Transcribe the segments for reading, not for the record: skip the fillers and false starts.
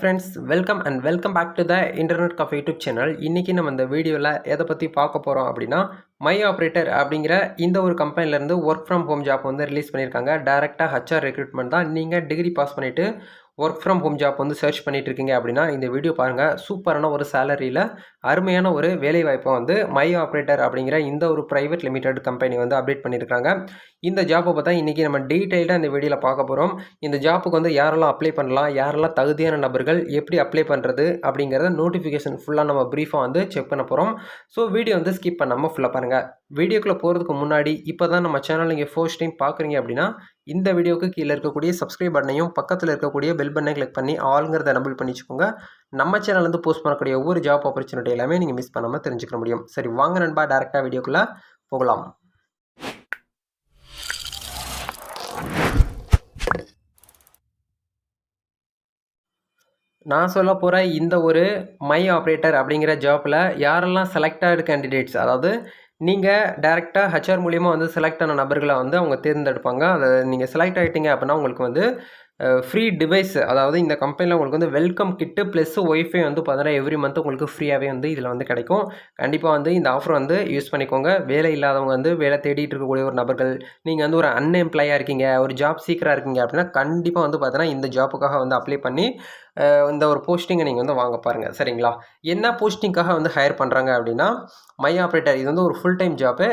Friends welcome back to the internet cafe YouTube channel. இன்றைக்கி நம்ம இந்த வீடியோவில் எதை பற்றி பார்க்க போகிறோம் அப்படின்னா, மை ஆப்ரேட்டர் அப்படிங்கிற இந்த ஒரு கம்பெனிலேருந்து ஒர்க் ஃப்ரம் ஹோம் ஜாப் வந்து ரிலீஸ் பண்ணியிருக்காங்க. டைரெக்டாக ஹச்ஆர் ரெக்ரூட்மெண்ட் தான். நீங்கள் டிகிரி பாஸ் பண்ணிவிட்டு ஒர்க் ஃப்ரம் ஹோம் ஜாப் வந்து சர்ச் பண்ணிட்டு இருக்கீங்க அப்படின்னா இந்த வீடியோ பாருங்கள். சூப்பரான ஒரு சேலரியில் அருமையான ஒரு வேலைவாய்ப்பை வந்து மை ஆப்ரேட்டர் அப்படிங்கிற இந்த ஒரு ப்ரைவேட் லிமிடெட் கம்பெனி வந்து அப்டேட் பண்ணியிருக்காங்க. இந்த ஜாப்பை பார்த்தா இன்றைக்கி நம்ம டீட்டெயில்டாக இந்த வீடியோவில் பார்க்க போகிறோம். இந்த ஜாப்புக்கு வந்து யாரெல்லாம் அப்ளை பண்ணலாம், யாரெல்லாம் தகுதியான நபர்கள், எப்படி அப்ளை பண்ணுறது அப்படிங்கிறத நோட்டிஃபிகேஷன் ஃபுல்லாக நம்ம ப்ரீஃபாக வந்து செக் பண்ண போகிறோம். ஸோ வீடியோ வந்து ஸ்கிப் பண்ணாமல் ஃபுல்லாக பாருங்கள். வீடியோக்குள்ளே போகிறதுக்கு முன்னாடி இப்போ தான் நம்ம சேனல் நீங்கள் ஃபர்ஸ்ட் டைம் பார்க்குறீங்க அப்படின்னா இந்த வீடியோக்கு கீழே இருக்கக்கூடிய சப்ஸ்கிரைப் பட்டனையும் பக்கத்தில் இருக்கக்கூடிய பெல் பட்டனை கிளிக் பண்ணி ஆளுங்கிறத எனபிள் பண்ணி வச்சுக்கோங்க. நம்ம சேனல்லேருந்து போஸ்ட் பண்ணக்கூடிய ஒவ்வொரு ஜாப் ஆப்பர்ச்சுனிட்டி எல்லாமே நீங்கள் மிஸ் பண்ணாமல் தெரிஞ்சுக்க முடியும். சரி வாங்க நண்பா, டேரெக்டாக வீடியோக்குள்ளே போகலாம். நான் சொல்ல போகிற இந்த ஒரு மை ஆப்ரேட்டர் அப்படிங்கிற ஜாப்பில் யாரெல்லாம் செலக்டட் கேண்டிடேட்ஸ், அதாவது நீங்கள் டேரெக்டாக ஹச்ஆர் மூலியமாக வந்து செலக்ட் ஆன நபர்களை வந்து அவங்க தேர்ந்தெடுப்பாங்க. அதை நீங்கள் செலக்ட் ஆகிட்டீங்க அப்படின்னா உங்களுக்கு வந்து ஃப்ரீ டிவைஸ், அதாவது இந்த கம்பெனியில் உங்களுக்கு வந்து வெல்கம் கிட்டு ப்ளஸ் ஒய்ஃபை வந்து பார்த்தீங்கன்னா எவ்ரி மந்த் உங்களுக்கு ஃப்ரீயாகவே வந்து இதில் வந்து கிடைக்கும். கண்டிப்பாக வந்து இந்த ஆஃபர் வந்து யூஸ் பண்ணிக்கோங்க. வேலை இல்லாதவங்க வந்து வேலை தேடிட்டு இருக்கக்கூடிய ஒரு நபர்கள், நீங்கள் வந்து ஒரு அன்எம்ப்ளாயாக இருக்கீங்க, ஒரு ஜாப் சீக்கராக இருக்கீங்க அப்படின்னா கண்டிப்பாக வந்து பார்த்தீங்கன்னா இந்த ஜாப்புக்காக வந்து அப்ளை பண்ணி இந்த ஒரு போஸ்டிங்கை நீங்கள் வந்து வாங்க பாருங்கள். சரிங்களா? என்ன போஸ்டிங்காக வந்து ஹையர் பண்ணுறாங்க அப்படின்னா, மை ஆப்ரேட்டர் இது வந்து ஒரு full time job.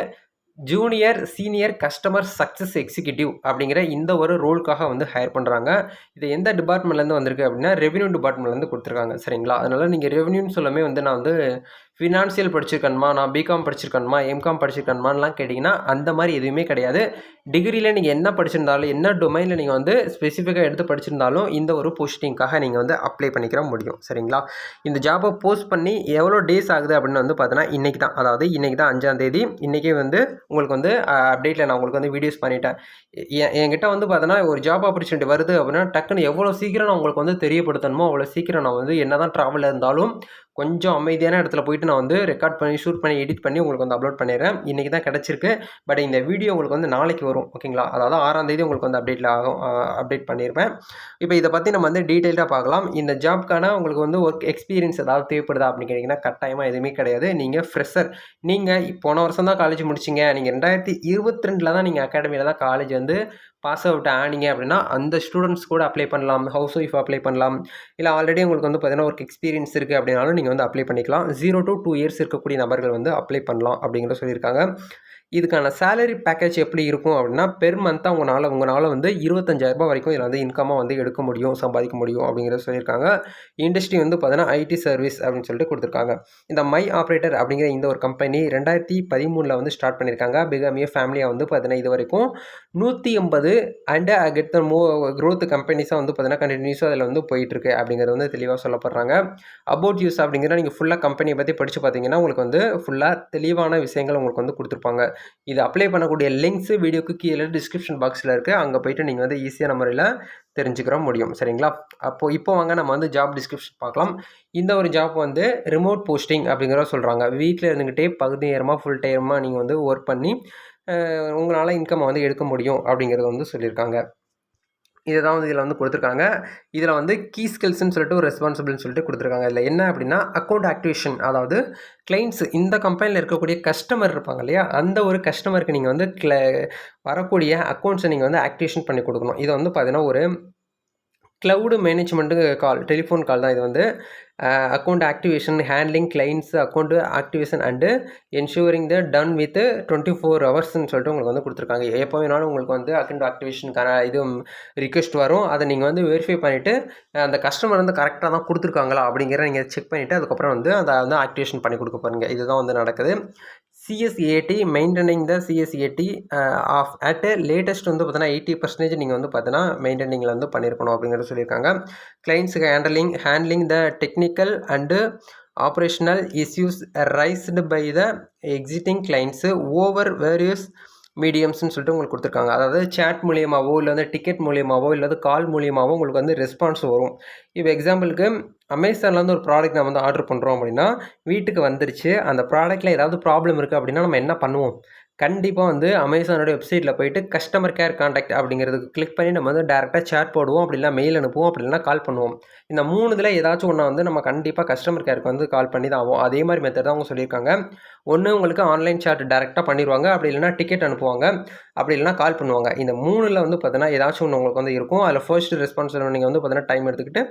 Junior senior customer success executive அப்படிங்கிற இந்த ஒரு ரோலுக்காக வந்து ஹையர் பண்ணுறாங்க. இது எந்த டிபார்ட்மெண்ட்லேருந்து வந்திருக்கு அப்படின்னா ரெவென்யூ டிபார்ட்மெண்ட்லேருந்து கொடுத்துருக்காங்க. சரிங்களா? அதனால் நீங்கள் ரெவென்யூன்னு சொல்லாமே வந்து நான் வந்து ஃபினான்ஷியல் படிச்சிருக்கணுமா, நான் பிகாம் படிச்சிருக்கணுமா, எம்காம் படிச்சிருக்கணுமான்லாம் கேட்டிங்கன்னா அந்த மாதிரி எதுவுமே கிடையாது. டிகிரியில் நீங்கள் என்ன படிச்சிருந்தாலும், என்ன டொமைனில் நீங்கள் வந்து ஸ்பெசிஃபிக்காக எடுத்து படிச்சிருந்தாலும் இந்த ஒரு போஸ்டிங்காக நீங்கள் வந்து அப்ளை பண்ணிக்கிற முடியும். சரிங்களா? இந்த ஜாப்பை போஸ்ட் பண்ணி எவ்வளோ டேஸ் ஆகுது அப்படின்னு வந்து பார்த்தீங்கன்னா இன்றைக்கி தான், அதாவது இன்றைக்கி தான் 5ஆம் தேதி. இன்றைக்கே வந்து உங்களுக்கு வந்து அப்டேட்டில் நான் உங்களுக்கு வந்து வீடியோஸ் பண்ணிட்டேன். என்கிட்ட வந்து பார்த்தீங்கன்னா ஒரு ஜாப் ஆப்பர்ச்சுனிட்டி வருது அப்படின்னா டக்குன்னு எவ்வளோ சீக்கிரம் நான் உங்களுக்கு வந்து தெரியப்படுத்தணுமோ அவ்வளோ சீக்கிரம் நான் வந்து என்ன தான் ட்ராவலில் இருந்தாலும் கொஞ்சம் அமைதியான இடத்துல போயிட்டு நான் வந்து ரெக்கார்ட் பண்ணி ஷூட் பண்ணி எடிட் பண்ணி உங்களுக்கு வந்து அப்லோட் பண்ணிடுறேன். இன்றைக்கி தான் கிடச்சிருக்கு. பட் இந்த வீடியோ உங்களுக்கு வந்து நாளைக்கு வரும். ஓகேங்களா? அதாவது 6ஆம் தேதி உங்களுக்கு வந்து அப்டேட் பண்ணியிருப்பேன். இப்போ இதை பற்றி நம்ம வந்து டீட்டெயிலாக பார்க்கலாம். இந்த ஜாப்க்கான உங்களுக்கு வந்து ஒர்க் எக்ஸ்பீரியன்ஸ் ஏதாவது தேவைப்படுதா அப்படின்னு கேட்டிங்கன்னா கட்டாயமாக எதுவுமே கிடையாது. நீங்கள் ஃப்ரெஷர். நீங்கள் போன வருஷம் தான் காலேஜ் முடிச்சிங்க, நீங்கள் 2022 தான் நீங்கள் அகாடமியில் தான் காலேஜ் வந்து பாஸ் அவுட் ஆனீங்க அப்படின்னா அந்த ஸ்டூடெண்ட்ஸ் கூட அப்ளை பண்ணலாம். ஹவுஸ் ஒய்ஃப் அப்ளை பண்ணலாம். இல்லை ஆல்ரெடி உங்களுக்கு வந்து பார்த்தீங்கன்னா ஒர்க் எக்ஸ்பீரியன்ஸ் இருக்குது அப்படின்னாலும் நீங்கள் வந்து அப்ளை பண்ணிக்கலாம். 0 to 2 இயர்ஸ் இருக்கக்கூடிய நபர்கள் வந்து அப்ளை பண்ணலாம் அப்படிங்கிற சொல்லியிருக்காங்க. இதுக்கான சேலரி பேக்கேஜ் எப்படி இருக்கும் அப்படின்னா பெர் மந்த்தாக உங்களால் வந்து 25,000 வரைக்கும் இதில் வந்து இன்கமாக வந்து எடுக்க முடியும், சம்பாதிக்க முடியும் அப்படிங்கிறத சொல்லியிருக்காங்க. இண்டஸ்ட்ரி வந்து பார்த்தீங்கன்னா ஐடி சர்வீஸ் அப்படின்னு சொல்லிட்டு கொடுத்துருக்காங்க. இந்த மை ஆப்ரேட்டர் அப்படிங்கிற இந்த ஒரு கம்பெனி 2013 வந்து ஸ்டார்ட் பண்ணியிருக்காங்க. பிகமிய ஃபேமிலியாக வந்து பார்த்தீங்கன்னா இது வரைக்கும் 180 அண்ட் கெட் த க்ரோத் கம்பெனிஸாக வந்து பார்த்தீங்கன்னா கண்டினியூஸாக அதில் வந்து போயிட்டுருக்கு அப்படிங்கிறது வந்து தெளிவாக சொல்லப்படுறாங்க. அபவுட் யூஸ் அப்படிங்கிற நீங்கள் ஃபுல்லாக கம்பெனியை பற்றி படித்து பார்த்தீங்கன்னா உங்களுக்கு வந்து ஃபுல்லாக தெளிவான விஷயங்கள் உங்களுக்கு வந்து கொடுத்துருப்பாங்க. இது அப்ளை பண்ணக்கூடிய லிங்க்ஸ் வீடியோக்கு கீழே டிஸ்கிரிப்ஷன் பாக்ஸில் இருக்குது. அங்கே போய்ட்டு நீங்கள் வந்து ஈஸியான முறையில் தெரிஞ்சுக்கிற முடியும். சரிங்களா? இப்போ வாங்க நம்ம வந்து ஜாப் டிஸ்கிரிப்ஷன் பார்க்கலாம். இந்த ஒரு ஜாப் வந்து ரிமோட் போஸ்டிங் அப்படிங்கிறத சொல்கிறாங்க. வீட்டில் இருந்துக்கிட்டே பகுதி நேரமாக ஃபுல் டைமாக நீங்கள் வந்து ஒர்க் பண்ணி உங்களால் இன்கம் வந்து எடுக்க முடியும் அப்படிங்கிறத வந்து சொல்லியிருக்காங்க. இதை தான் வந்து இதில் வந்து கொடுத்துருக்காங்க. இதில் வந்து கீ ஸ்கில்ஸ்ன்னு சொல்லிட்டு ஒரு ரெஸ்பான்சிபிள்னு சொல்லிட்டு கொடுத்துருக்காங்க. இதில் என்ன அப்படின்னா அக்கௌண்ட் ஆக்டிவேஷன், அதாவது கிளைண்ட்ஸ் இந்த கம்பெனியில் இருக்கக்கூடிய கஸ்டமர் இருப்பாங்க இல்லையா, அந்த ஒரு கஸ்டமருக்கு நீங்கள் வந்து வரக்கூடிய அக்கௌண்ட்ஸை நீங்கள் வந்து ஆக்டிவேஷன் பண்ணி கொடுக்கணும். இதை வந்து பார்த்தீங்கன்னா ஒரு க்ளவுடு மேனேஜ்மெண்ட்டு கால், டெலிஃபோன் கால் தான் இது வந்து. Account activation, handling clients account activation and ensuring the done with 24 ஹவர்ஸ்ன்னு சொல்லிட்டு உங்களுக்கு வந்து கொடுத்துருக்காங்க. எப்போ வேணாலும் உங்களுக்கு வந்து அக்கௌண்ட் ஆக்டிவேஷனுக்கான இது ரிக்வெஸ்ட் வரும். அதை நீங்கள் வந்து வெரிஃபை பண்ணிவிட்டு அந்த கஸ்டமர் வந்து கரெக்டாக தான் கொடுத்துருக்காங்களா அப்படிங்கிற நீங்கள் செக் பண்ணிவிட்டு அதுக்கப்புறம் வந்து அதை வந்து ஆக்டிவேஷன் பண்ணி கொடுக்க போகிறீங்க. இதுதான் வந்து நடக்குது. CSAT maintaining the CSAT of at latest வந்து பார்த்தீங்கன்னா 80% நீங்கள் வந்து பார்த்தீங்கன்னா மெயின்டெனிங்கில் வந்து பண்ணியிருக்கணும் அப்படிங்கிறத சொல்லியிருக்காங்க. கிளைண்ட்ஸுக்கு handling the technical and operational issues raised by the exiting clients over various மீடியம்ஸ்ன்னு சொல்லிட்டு உங்களுக்கு கொடுத்துருக்காங்க. அதாவது சேட் மூலியமாகவோ இல்லை வந்து டிக்கெட் மூலியமாகவோ இல்லை கால் மூலியமாகவோ உங்களுக்கு வந்து ரெஸ்பான்ஸ் வரும். இப்போ எக்ஸாம்பிளுக்கு அமேசான்லேருந்து ஒரு ப்ராடக்ட் நம்ம வந்து ஆர்டர் பண்ணுறோம் அப்படின்னா வீட்டுக்கு வந்துருச்சு. அந்த ப்ராடக்ட்டில் ஏதாவது ப்ராப்ளம் இருக்குது அப்படின்னா நம்ம என்ன பண்ணுவோம்? கண்டிப்பா வந்து அமேசானோட வெப்சைட்ல போயிட்டு கஸ்டமர் கேர் கான்டாக்ட் அப்படிங்கிறதுக்கு கிளிக் பண்ணி நம்ம வந்து டைரக்ட்டா சாட் போடுவோம். அப்படி இல்லனா மெயில் அனுப்புவோம். அப்படி இல்லனா கால் பண்ணுவோம். இந்த 3 இதுல ஏதாச்சும் ஒண்ண வந்து நம்ம கண்டிப்பா கஸ்டமர் கேருக்கு வந்து கால் பண்ணி தான் ஆவோம். அதே மாரி மெத்தட் தான் அவங்க சொல்லியிருக்காங்க. ஒண்ணு உங்களுக்கு ஆன்லைன் சாட் டைரக்ட்டா பண்ணிருவாங்க. அப்படி இல்லனா டிக்கெட் அனுப்புவாங்க. அப்படி இல்லனா கால் பண்ணுவாங்க. இந்த 3ல வந்து பார்த்தீங்கன்னா, ஏதாச்சும் ஒண்ணு உங்களுக்கு வந்து இருக்கும். அதில ஃபர்ஸ்ட் ரெஸ்பான்ஸ் நீங்க வந்து பார்த்தீங்கன்னா, டைம் எடுத்துக்கிட்டு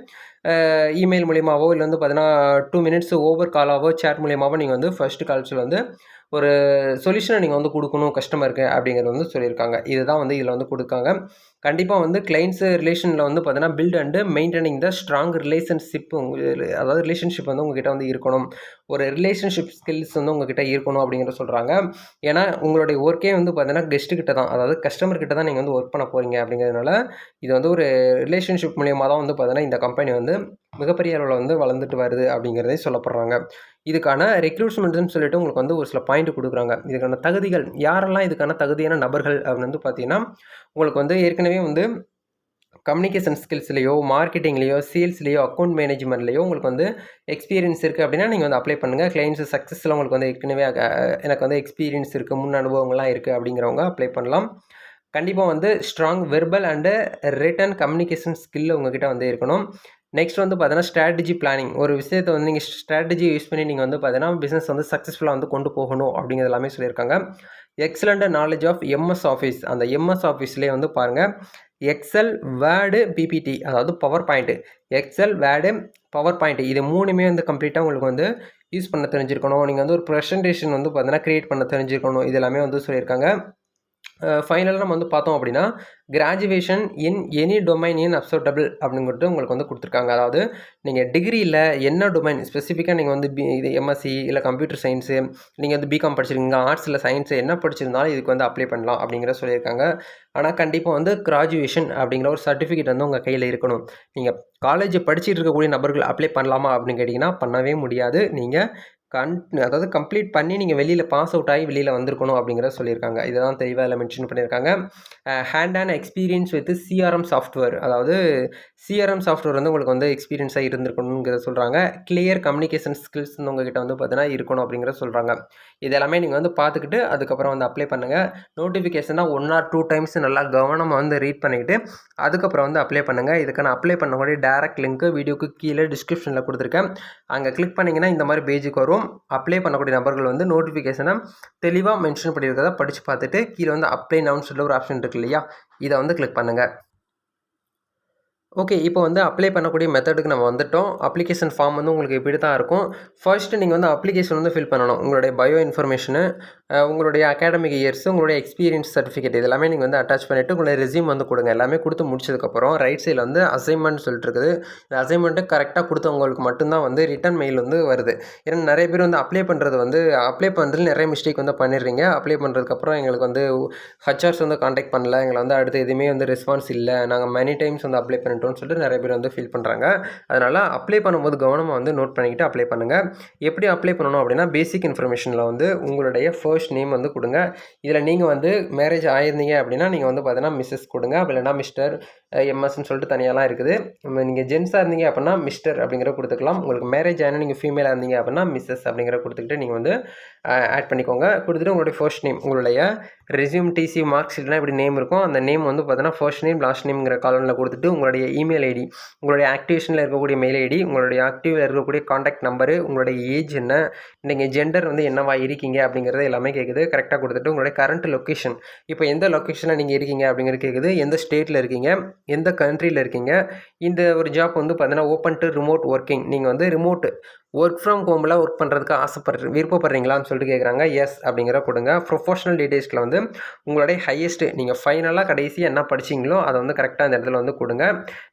இமெயில் மூலியமாவோ இல்ல வந்து பார்த்தீங்கன்னா, 2 மினிட்ஸ் ஓவர் காலாவோ, சாட் மூலியமாவோ நீங்க வந்து ஃபர்ஸ்ட் கால்ஸ்ல வந்து ஒரு சொல்யூஷன நீங்க வந்து குடுக்கணும் கஸ்டமருக்கு அப்படிங்கிறது வந்து சொல்லியிருக்காங்க. இதுதான் வந்து இதில வந்து குடுக்காங்க. கண்டிப்பா வந்து கிளையண்ட்ஸ் ரிலேஷன்ல வந்து பார்த்தீங்கன்னா, build and maintaining the strong relationship அதாவது ரிலேஷன்ஷிப் வந்து உங்ககிட்ட வந்து இருக்கணும். ஒரு ரிலேஷன்ஷிப் ஸ்கில்ஸ் வந்து உங்ககிட்ட இருக்கணும் அப்படிங்கிறத சொல்றாங்க. ஏன்னா, உங்களுடைய ஒர்க்கே வந்து பார்த்தீங்கன்னா, கெஸ்ட் கிட்ட தான். அதாவது கஸ்டமர் கிட்ட தான் நீங்க வந்து ஒர்க் பண்ண போறீங்க அப்படிங்கிறதுனால, இது வந்து ஒரு ரிலேஷன்ஷிப் மூலியமா தான் வந்து பார்த்தீங்கன்னா, இந்த கம்பெனி வந்து மிகப்பெரிய அளவுல வந்து வளர்ந்துட்டு வருது அப்படிங்கிறதையும் சொல்லப்படுறாங்க. இதுக்கான ரெக்ரூட்மெண்ட்ஸ்ன்னு சொல்லிட்டு உங்களுக்கு வந்து ஒரு சில பாயிண்ட் குடுக்குறாங்க. இதுக்கான தகுதிகள் யாரெல்லாம் இதுக்கான தகுதியான நபர்கள் அப்படின்னு வந்து பார்த்தீங்கன்னா, உங்களுக்கு வந்து ஏற்கனவே வந்து கம்யூனிகேஷன் ஸ்கில்ஸ்லயோ, மார்க்கெட்டிங்லயோ, சேல்ஸ்லயோ, அக்கவுண்ட் மேனேஜ்மென்ட்லயோ உங்களுக்கு வந்து எக்ஸ்பீரியன்ஸ் இருக்கு அப்படின்னா, நீங்க வந்து அப்ளை பண்ணுங்க. கிளையண்ட்ஸ் சக்சஸ்ல உங்களுக்கு வந்து ஏற்கனவே எனக்கு வந்து எக்ஸ்பீரியன்ஸ் இருக்கு, முன் அனுபவங்கள்லாம் இருக்கு அப்படிங்கிறவங்க அப்ளை பண்ணலாம். கண்டிப்பா வந்து strong verbal and return communication skill உங்ககிட்ட வந்து இருக்கணும். நெக்ஸ்ட் வந்து பார்த்தீங்கன்னா, ஸ்ட்ராட்டஜி பிளானிங். ஒரு விஷயத்த வந்து நீங்க ஸ்ட்ராட்டஜி யூஸ் பண்ணி நீங்க வந்து பார்த்தீங்கன்னா, பிசினஸ் வந்து சக்சஸ்ஃபுல்லா வந்து கொண்டு போகணும் அப்படிங்கிறது எல்லாமே சொல்லியிருக்காங்க. Excellent knowledge of MS office. அந்த எம்எஸ் ஆஃபீஸ்லயே வந்து பாருங்க, எக்ஸல், வேர்டு, பிபிடி அதாவது PowerPoint. Excel, word, PowerPoint இது 3மே வந்து கம்ப்ளீட்டா உங்களுக்கு வந்து யூஸ் பண்ண தெரிஞ்சிருக்கணும். நீங்க வந்து ஒரு பிரசன்டேஷன் வந்து பார்த்தீங்கன்னா, கிரியேட் பண்ண தெரிஞ்சிருக்கணும். இது எல்லாமே வந்து சொல்லியிருக்காங்க. ஃபைனலா நம்ம வந்து பார்த்தோம் அப்படின்னா, graduation in any domain in acceptable அப்படிங்கிறது உங்களுக்கு வந்து குடுத்துருக்காங்க. அதாவது நீங்க டிகிரியில என்ன டொமைன் ஸ்பெசிஃபிக்கா நீங்க வந்து இது எம்எஸ்சி இல்ல கம்ப்யூட்டர் சயின்ஸு, நீங்க வந்து பிகாம் படிச்சிருக்கீங்க, ஆர்ட்ஸ் இல்ல சயின்ஸ் என்ன படிச்சிருந்தாலும் இதுக்கு வந்து அப்ளை பண்ணலாம் அப்படிங்கிறத சொல்லியிருக்காங்க. ஆனா கண்டிப்பா வந்து கிராஜுவேஷன் அப்படிங்கிற ஒரு சர்டிஃபிகேட் வந்து உங்க கையில இருக்கணும். நீங்க காலேஜ் படிச்சிட்டு இருக்கக்கூடிய நபர்கள் அப்ளை பண்ணலாமா அப்படின்னு கேட்டீங்கன்னா, பண்ணவே முடியாது. நீங்க கன் அதாவது கம்ப்ளீட் பண்ணி நீங்க வெளியில பாஸ் அவுட் ஆகி வெளியில வந்திருக்கணும் அப்படிங்கிறத சொல்லியிருக்காங்க. இததான் தெளிவா இதில மென்ஷன் பண்ணியிருக்காங்க. Hand on experience with CRM software. அதாவது சிஆர்எம் சாஃப்ட்வேர் வந்து உங்களுக்கு வந்து எக்ஸ்பீரியன்ஸா இருந்திருக்கணுங்கிறத சொல்றாங்க. கிளியர் கம்யூனிகேஷன் ஸ்கில்ஸ் வந்து உங்ககிட்ட வந்து பார்த்தீங்கன்னா இருக்கணும் அப்படிங்கிறத சொல்றாங்க. இது எல்லாமே நீங்க வந்து பார்த்துக்கிட்டு அதுக்கப்புறம் வந்து அப்ளை பண்ணுங்க. நோட்டிஃபிகேஷனா 1 ஆர் 2 டைம்ஸ் நல்லா கவனமா வந்து ரீட் பண்ணிக்கிட்டு, அதுக்கப்புறம் வந்து அப்ளை பண்ணுங்க. இதுக்கான அப்ளை பண்ணக்கூடிய டைரக்ட் லிங்க் வீடியோக்கு கீழ டிஸ்கிரிப்ஷன்ல குடுத்துருக்கேன். அங்க கிளிக் பண்ணீங்கன்னா இந்த மாரி பேஜுக்கு வரும். அப்ளை பண்ணக்கூடிய நபர்கள் வந்து நோட்டிஃபிகேஷன தெளிவா மென்ஷன் பண்ணியிருக்கிறத படிச்சு பார்த்துட்டு, கீழ வந்து அப்ளை நவுன்னு சொல்லிட்டு ஒரு ஆப்ஷன் இருக்கு இல்லையா? இத வந்து கிளிக் பண்ணுங்க. ஓகே. இப்போ வந்து அப்ளை பண்ணக்கூடிய மெத்தடுக்கு நம்ம வந்துட்டோம். அப்ளிகேஷன் ஃபார்ம் வந்து உங்களுக்கு இப்படி தான் இருக்கும். ஃபர்ஸ்ட்டு நீங்க வந்து அப்ளிகேஷன் வந்து ஃபில் பண்ணணும். உங்களுடைய பயோ இன்ஃபர்மேஷனு, உங்களுடைய அகாடமிக் இயர்ஸு, உங்களுடைய எக்ஸ்பீரியன்ஸ் சர்டிஃபிகேட் இது எல்லாமே நீங்க வந்து அட்டாச் பண்ணிட்டு, உங்களுடைய ரெஸ்யூம் வந்து குடுங்க. எல்லாமே குடுத்து முடிச்சதுக்கப்புறம், ரைட் சைட்ல வந்து அசைன்மென்ட் சொல்லிட்டு இருக்குது. இந்த அசைன்மென்ட்ட கரெக்ட்டா குடுத்தவங்களுக்கு மட்டும் தான் வந்து ரிட்டர்ன் மெயில் வந்து வருது. ஏன்னா நெறைய பேர் வந்து அப்ளை பண்றதுல நெறைய மிஸ்டேக் வந்து பண்ணிடுறீங்க. அப்ளை பண்றதுக்கப்புறம் எங்களுக்கு வந்து ஹெச்ஆர்ஸ் வந்து கான்டாக்ட் பண்ணல. எங்கள வந்து அடுத்து எதுவுமே வந்து ரெஸ்பான்ஸ் இல்ல. நாங்க மெனி டைம்ஸ் வந்து அப்ளை பண்ணிட்டோம்னு சொல்லிட்டு நெறைய பேர் வந்து ஃபீல் பண்றாங்க. அதனால அப்ளை பண்ணும்போது கவனமா வந்து நோட் பண்ணிக்கிட்டு அப்ளை பண்ணுங்க. எப்படி அப்ளை பண்ணணும் அப்படின்னா, பேசிக் இன்ஃபர்மேஷன்ல வந்து உங்களுடைய ஃபர்ஸ்ட் நேம் வந்து குடுங்க. இதுல நீங்க வந்து மேரேஜ் ஆயிருந்தீங்க அப்படின்னா, நீங்க வந்து பார்த்தீங்கன்னா மிஸ்ஸஸ் குடுங்க. அப்படி இல்லன்னா மிஸ்டர், எம்எஸ்ன்னு சொல்லிட்டு தனியாலாம் இருக்குது. நீங்க ஜென்ஸா இருந்தீங்க அப்படின்னா மிஸ்டர் அப்படிங்கிறத குடுத்துக்கலாம். உங்களுக்கு மேரேஜ் ஆனா நீங்க ஃபீமேலா இருந்தீங்க அப்படின்னா மிஸ்ஸஸ் அப்படிங்கிறத குடுத்துக்கிட்டு நீங்க வந்து ஆட் பண்ணிக்கோங்க. குடுத்துட்டு உங்களுடைய ஃபர்ஸ்ட் நேம், உங்களுடைய ரெஸ்யூம், டிசி, மார்க் ஷீட்லாம் இப்படி நேம் இருக்கும். அந்த நேம் வந்து பார்த்தீங்கன்னா ஃபர்ஸ்ட் நேம், லாஸ்ட் நேம்ங்கிற காலம்ல குடுத்துட்டு, உங்களுடைய இமெயில் ஐடி, உங்களுடைய ஆக்டிவேஷன்ல இருக்கக்கூடிய மெயில் ஐடி, உங்களுடைய ஆக்டிவ்ல இருக்கக்கூடிய கான்டாக்ட் நம்பரு, உங்களுடைய ஏஜ் என்ன, நீங்க ஜெண்டர் வந்து என்னவா இருக்கீங்க அப்படிங்கிறது எல்லாமே கேட்குது. கரெக்ட்டா குடுத்துட்டு, உங்களுடைய கரண்ட் லொகேஷன், இப்போ எந்த லொகேஷன்ல நீங்க இருக்கீங்க அப்படிங்கிறது கேட்குது. எந்த ஸ்டேட்ல இருக்கீங்க, எந்த கண்ட்ரில இருக்கீங்க. இந்த ஒரு ஜாப் வந்து பார்த்தீங்கன்னா ஓப்பன் டூ ரிமோட் ஒர்க்கிங். நீங்க வந்து ரிமோட் ஒர்க் ஃப்ரம் ஹோம்ல ஒர்க் பண்ணுறதுக்கு விருப்பப்படுறீங்களான்னு சொல்லிட்டு கேட்குறாங்க. எஸ் அப்படிங்கிற கொடுங்க. ப்ரொஃபஷனல் டீட்டெயில்ஸில் வந்து உங்களுடைய ஹையஸ்ட்டு நீங்கள் ஃபைனலாக கடைசியாக என்ன படிச்சிங்களோ அதை வந்து கரெக்டாக அந்த இடத்துல வந்து கொடுங்க.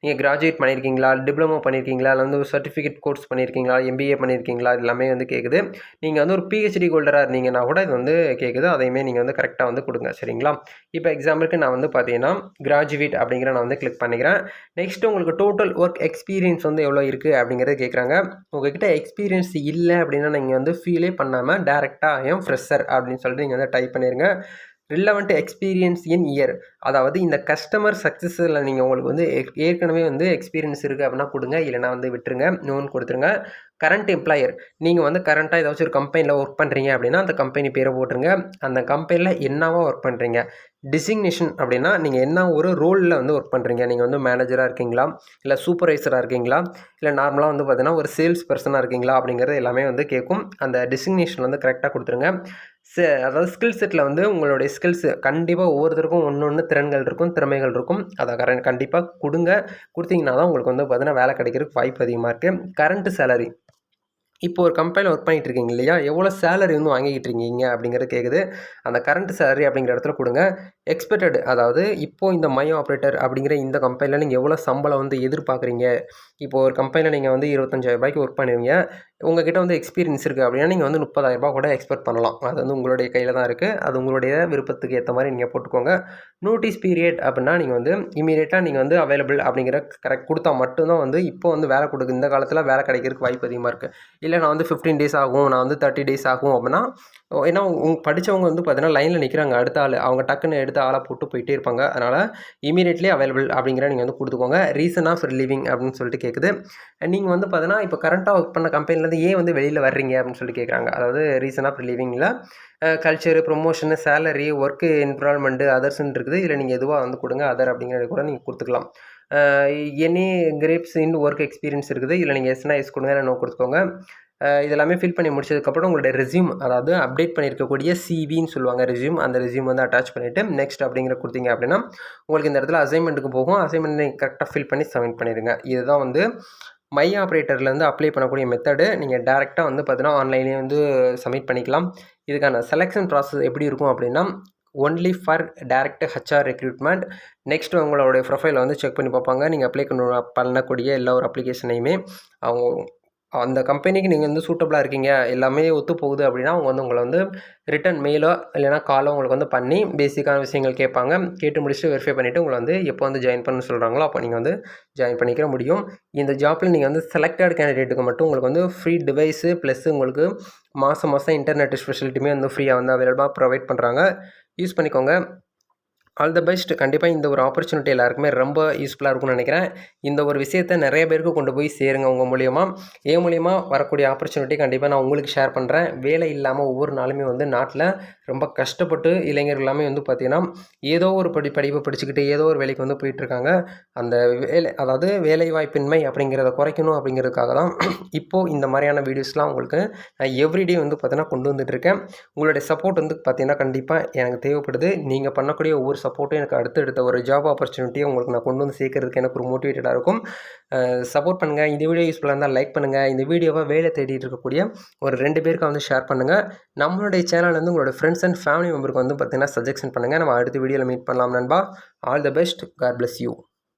நீங்கள் கிராஜுவேட் பண்ணியிருக்கீங்களா, டிப்ளமோ பண்ணியிருக்கீங்களா, இல்லை வந்து ஒரு சர்டிஃபிகேட் கோர்ஸ் பண்ணியிருக்கீங்களா, எம்பிஏ பண்ணியிருக்கீங்களா, இது எல்லாமே வந்து கேட்குது. நீங்கள் வந்து ஒரு பிஹெச்டி ஹோல்டராக இருந்தீங்கன்னா கூட இது வந்து கேட்குது. அதையுமே நீங்கள் வந்து கரெக்டாக வந்து கொடுங்க. சரிங்களா? இப்போ எக்ஸாம்பிளுக்கு நான் வந்து பார்த்தீங்கன்னா கிராஜுவேட் அப்படிங்கிற நான் வந்து கிளிக் பண்ணிக்கிறேன். நெக்ஸ்ட் உங்களுக்கு டோட்டல் ஒர்க் எக்ஸ்பீரியன்ஸ் வந்து எவ்வளோ இருக்குது அப்படிங்கிறத கேட்குறாங்க. உங்ககிட்ட எக்ஸ்பீரியன்ஸ் இல்லை அப்படின்னா நீங்கள் வந்து ஃபீலே பண்ணாமல் டேரெக்டாக ஐ எம் ஃப்ரெஷர் அப்படின்னு சொல்லிட்டு நீங்கள் வந்து டைப் பண்ணிடுங்க. ரிலவெண்ட் எக்ஸ்பீரியன்ஸ் இன் இயர், அதாவது இந்த கஸ்டமர் சக்ஸஸில் நீங்கள் உங்களுக்கு வந்து ஏற்கனவே வந்து எக்ஸ்பீரியன்ஸ் இருக்குது அப்படின்னா கொடுங்க, இல்லைனா வந்து விட்டுருங்க, நோன் கொடுத்துருங்க. கரண்ட் எம்ப்ளாயர், நீங்கள் வந்து கரண்ட்டாக ஏதாச்சும் ஒரு கம்பெனியில் ஒர்க் பண்ணுறீங்க அப்படின்னா அந்த கம்பெனி பேரை போட்டுருங்க. அந்த கம்பெனியில் என்னவா ஒர்க் பண்ணுறீங்க, டிசிக்னேஷன் அப்படின்னா நீங்கள் என்ன ஒரு ரோலில் வந்து ஒர்க் பண்ணுறீங்க, நீங்கள் வந்து மேனேஜராக இருக்கீங்களா, இல்லை சூப்பர்வைசராக இருக்கீங்களா, இல்லை நார்மலாக வந்து பார்த்தீங்கன்னா ஒரு சேல்ஸ் பர்சனாக இருக்கீங்களா அப்படிங்கிறது எல்லாமே வந்து கேட்கும். அந்த டிசிக்னேஷன் வந்து கரெக்டாக கொடுத்துருங்க. அதாவது ஸ்கில் செட்டில் வந்து உங்களுடைய ஸ்கில்ஸ் கண்டிப்பாக ஒவ்வொருத்தருக்கும் ஒன்று திறன்கள் இருக்கும், திறமைகள் இருக்கும். அதை கண்டிப்பாக கொடுத்தீங்கன்னா தான் உங்களுக்கு வந்து பார்த்தீங்கன்னா வேலை கிடைக்கிறதுக்கு வாய்ப்பு அதிகமாக இருக்குது. கரண்ட் சேலரி, இப்போ ஒரு கம்பெனியில் ஒர்க் பண்ணிகிட்டு இருக்கீங்க இல்லையா, எவ்வளோ சேலரி வந்து வாங்கிக்கிட்டு இருக்கீங்க அப்படிங்கிறது கேட்குது. அந்த கரண்ட் சேலரி அப்படிங்கிற இடத்துல கொடுங்க. எக்ஸ்பெக்டட், அதாவது இப்போது இந்த மை ஆப்ரேட்டர் அப்படிங்கிற இந்த கம்பெனியில் நீங்கள் எவ்வளோ சம்பளம் வந்து எதிர்பார்க்குறீங்க. இப்போது ஒரு கம்பெனியில் நீங்கள் வந்து 25,000 ஒர்க் பண்ணுவீங்க, உங்ககிட்ட வந்து எக்ஸ்பீரியன்ஸ் இருக்குது அப்படின்னா நீங்கள் வந்து 30,000 கூட எக்ஸ்பெக்ட் பண்ணலாம். அது வந்து உங்களுடைய கையில் தான் இருக்குது. அது உங்களுடைய விருப்பத்துக்கு ஏற்ற மாதிரி நீங்கள் போட்டுக்கோங்க. நோட்டீஸ் பீரியட் அப்படின்னா நீங்கள் வந்து இமீடியட்டாக நீங்கள் வந்து அவைலபிள் அப்படிங்கிற கரெக்ட் கொடுத்தா மட்டும்தான் வந்து இப்போ வந்து வேலை கொடுக்கு, இந்த காலத்தில் வேலை கிடைக்கிறதுக்கு வாய்ப்பு அதிகமாக இருக்குது. இல்லை நான் வந்து 15 டேஸ் ஆகும், நான் வந்து 30 டேஸ் ஆகும் அப்படின்னா, ஏன்னா படித்தவங்க வந்து பார்த்தீங்கன்னா லைனில் நிற்கிறாங்க, அடுத்த ஆள் அவங்க டக்குன்னு எடுத்து ஆளாக போட்டு போயிட்டே இருப்பாங்க. அதனால் இமீடியட்லி அவைலபிள் அப்படிங்கிற நீங்கள் வந்து கொடுத்துக்கோங்க. ரீசன் ஆஃப் ரிலீவிங் அப்படின்னு சொல்லிட்டு கேட்குது. நீங்கள் வந்து பார்த்தீங்கன்னா இப்போ கரண்ட்டாக ஒர்க் பண்ண கம்பெனிலேருந்து ஏன் வந்து வெளியில் வர்றீங்க அப்படின்னு சொல்லி கேட்குறாங்க. அதாவது ரீசன் ஆஃப் ரிலீவிங்கில் culture, promotion, salary, work environment, அதர்ஸ்ன்னு இருக்குது. இதில் நீங்கள் எதுவாக வந்து கொடுங்க, அதர் அப்படிங்கிறது கூட நீங்கள் கொடுத்துக்கலாம். Any grapes in work experience இருக்குது. இதில் நீங்கள் எஸ்னா எஸ் கொடுங்க, இல்லை நோ கொடுத்துக்கோங்க. இதெல்லாமே ஃபில் பண்ணி முடிச்சதுக்கப்புறம் உங்களுடைய ரெஸ்யூம், அதாவது அப்டேட் பண்ணியிருக்கக்கூடிய சிவின்னு சொல்லுவாங்க ரெஸ்யூம், அந்த ரெஸ்யூம் வந்து அட்டாச் பண்ணிவிட்டு நெக்ஸ்ட் அப்படிங்கிற கொடுத்தீங்க அப்படின்னா உங்களுக்கு இந்த இடத்துல அசைன்மெண்ட்டுக்கு போகும். அசைன்மெண்ட் நீங்கள் கரெக்டாக ஃபில் பண்ணி சப்மிட் பண்ணிடுங்க. இதுதான் வந்து மை ஆப்ரேட்டர்லேருந்து அப்ளை பண்ணக்கூடிய மெத்தடு. நீங்கள் டேரெக்டாக வந்து பார்த்தீங்கன்னா ஆன்லைன்லேயே வந்து சப்மிட் பண்ணிக்கலாம். இதுக்கான செலெக்ஷன் ப்ராசஸ் எப்படி இருக்கும் அப்படின்னா, only for direct HR recruitment. Next உங்களுடைய ப்ரொஃபைலை வந்து செக் பண்ணி பார்ப்பாங்க. நீங்கள் அப்ளை பண்ணக்கூடிய எல்லா ஒரு அப்ளிகேஷனையுமே அவங்க அந்த கம்பெனிக்கு நீங்கள் வந்து சூட்டபுளாக இருக்கீங்க, எல்லாமே ஒத்து போகுது அப்படின்னா அவங்க வந்து உங்களை வந்து ரிட்டன் மெயிலோ இல்லைனா காலோ உங்களுக்கு வந்து பண்ணி பேசிக்கான விஷயங்கள் கேட்பாங்க. கேட்டு முடிச்சுட்டு வெரிஃபை பண்ணிவிட்டு உங்களை வந்து எப்போ வந்து ஜாயின் பண்ண சொல்கிறாங்களோ அப்போ நீங்கள் வந்து ஜாயின் பண்ணிக்கிற முடியும். இந்த ஜாப்பில் நீங்கள் வந்து செலக்டட் கேண்டிடேட்டுக்கு மட்டும் உங்களுக்கு வந்து ஃப்ரீ டிவைஸு ப்ளஸ் உங்களுக்கு மாதம் இன்டர்நெட் ஃபெசிலிட்டியுமே வந்து ஃப்ரீயாக வந்து அவைலபிளாக ப்ரொவைட் பண்ணுறாங்க. யூஸ் பண்ணிக்கோங்க. All the best. கண்டிப்பாக இந்த ஒரு ஆப்பர்ச்சுனிட்டி எல்லாருக்குமே ரொம்ப யூஸ்ஃபுல்லாக இருக்கும்னு நினைக்கிறேன். இந்த ஒரு விஷயத்தை நிறைய பேருக்கு கொண்டு போய் சேருங்க உங்கள் மூலியமா. என் மூலியமா வரக்கூடிய ஆப்பர்ச்சுனிட்டி கண்டிப்பாக நான் உங்களுக்கு ஷேர் பண்ணுறேன். வேலை இல்லாமல் ஒவ்வொரு நாளுமே வந்து நாட்டில் ரொம்ப கஷ்டப்பட்டு இளைஞர்கள் எல்லாமே வந்து பார்த்திங்கன்னா ஏதோ ஒரு படிப்பை படிச்சுக்கிட்டு ஏதோ ஒரு வேலைக்கு வந்து போயிட்டுருக்காங்க. அந்த அதாவது வேலைவாய்ப்பின்மை அப்படிங்கிறத குறைக்கணும் அப்படிங்கிறதுக்காக தான் இப்போது இந்த மாதிரியான வீடியோஸ்லாம் உங்களுக்கு நான் எவ்ரிடே வந்து பார்த்தீங்கன்னா கொண்டு வந்துட்டுருக்கேன். உங்களுடைய சப்போர்ட் வந்து பார்த்திங்கன்னா கண்டிப்பாக எனக்கு தேவைப்படுது. நீங்கள் பண்ணக்கூடிய ஒவ்வொரு சப்போர்ட்டும் எனக்கு அடுத்தடுத்த ஒரு ஜாப் ஆப்பர்ச்சுனிட்டியை உங்களுக்கு நான் கொண்டு வந்து சேர்க்கறதுக்கு எனக்கு ஒரு மோட்டிவேட்டடாக இருக்கும். சப்போர்ட் பண்ணுங்கள். இந்த வீடியோ யூஸ்ஃபுல்லாக இருந்தால் லைக் பண்ணுங்கள். இந்த வீடியோவை வேலை தேடிட்டு இருக்கக்கூடிய ஒரு 2 பேருக்கு வந்து ஷேர் பண்ணுங்கள். நம்மளுடைய சேனல் வந்து உங்களோட ஃப்ரெண்ட்ஸ் அண்ட் ஃபேமிலி மெம்பருக்கு வந்து பார்த்தீங்கன்னா சஜெக்ஷன் பண்ணுங்கள். நம்ம அடுத்த வீடியோவில் மீட் பண்ணலாம் நண்பா. All the best. God bless you.